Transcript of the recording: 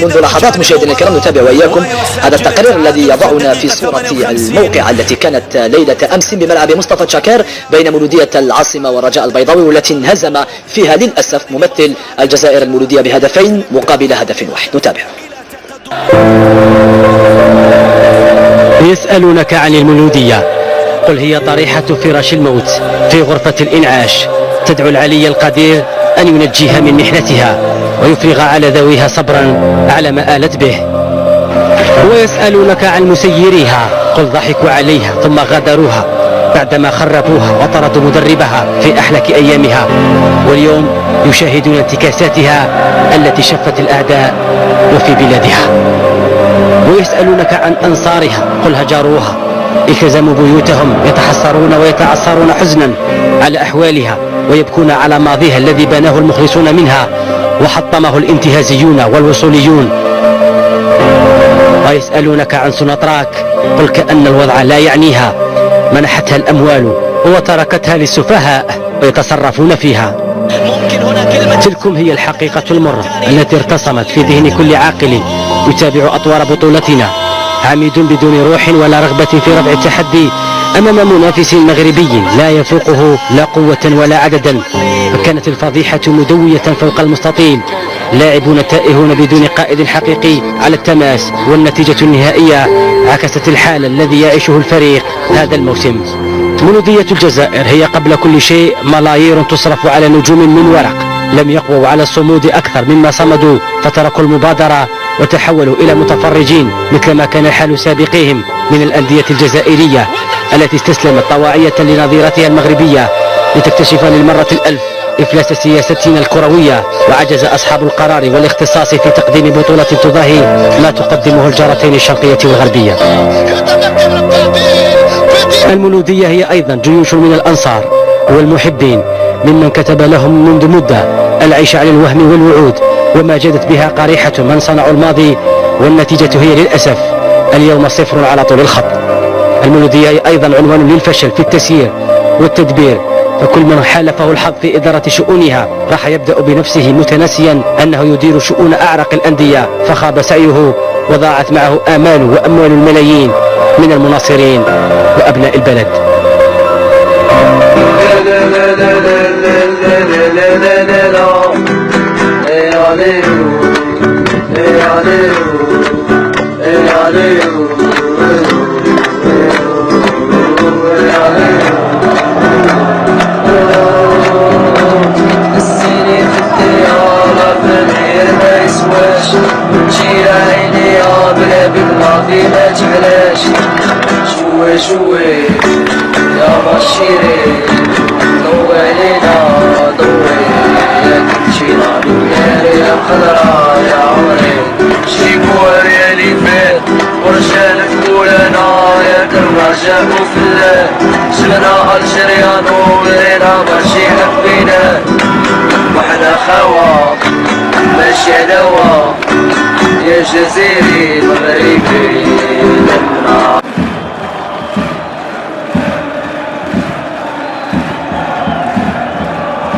منذ لحظات مشاهدينا الكرام نتابع وإياكم هذا التقرير الذي يضعنا في صورة الموقعة التي كانت ليلة أمس بملعب مصطفى شاكر بين مولودية العاصمة والرجاء البيضاوي، والتي انهزم فيها للأسف ممثل الجزائر المولودية بهدفين مقابل هدف واحد. نتابع. يسألونك عن المولودية، قل هي طريحة فراش الموت في غرفة الإنعاش، تدعو العلي القدير أن ينجيها من محنتها ويفرغ على ذويها صبرا على ما آلت به. ويسألونك عن مسيريها، قل ضحكوا عليها ثم غادروها بعدما خربوها وطردوا مدربها في أحلك أيامها، واليوم يشاهدون انتكاساتها التي شفت الأعداء وفي بلادها. ويسألونك عن أنصارها، قل هجروها، التزموا بيوتهم يتحسرون ويتعصرون حزنا على أحوالها ويبكون على ماضيها الذي بناه المخلصون منها وحطمه الانتهازيون والوصوليون. ويسألونك عن سنطراك، قل كأن الوضع لا يعنيها، منحتها الأموال وتركتها للسفهاء ويتصرفون فيها. تلكم هي الحقيقة المرة التي ارتسمت في ذهن كل عاقل يتابع أطوار بطولتنا، عميد بدون روح ولا رغبة في رفع التحدي أمام منافس مغربي لا يفوقه لا قوة ولا عددا. فكانت الفضيحة مدوية فوق المستطيل، لاعبون تائهون بدون قائد حقيقي على التماس، والنتيجة النهائية عكست الحال الذي يعيشه الفريق هذا الموسم. مولودية الجزائر هي قبل كل شيء ملايير تصرف على نجوم من ورق لم يقووا على الصمود أكثر مما صمدوا، فتركوا المبادرة وتحولوا إلى متفرجين مثل ما كان حال سابقيهم من الأندية الجزائرية التي استسلمت طواعية لنظيرتها المغربية لتكتشف للمرة الألف إفلاس سياستنا الكروية، وعجز أصحاب القرار والاختصاص في تقديم بطولة تضاهي ما تقدمه الجارتين الشرقية والغربية. المولودية هي أيضا جيوش من الأنصار والمحبين ممن كتب لهم منذ مدة العيش على الوهم والوعود، وما جدت بها قريحة من صنعوا الماضي، والنتيجة هي للأسف اليوم صفر على طول الخط. المولودية هي أيضا عنوان للفشل في التسيير والتدبير، فكل من حالفه الحظ في إدارة شؤونها راح يبدأ بنفسه متناسيا أنه يدير شؤون أعرق الأندية، فخاب سعيه وضاعت معه آمال وأموال الملايين من المناصرين وأبناء البلد. شوي يا بشيري ضوي علينا ضوي يا كتشينا بالنار يا خضرا يا عمري شيبوا ريالي فات ورجالك مولانا يا كرماجة وفلان شبنا الجريان ولينا ماشي حبينا وحنا خوا ماشي علوا يا جزيري مغربي لنا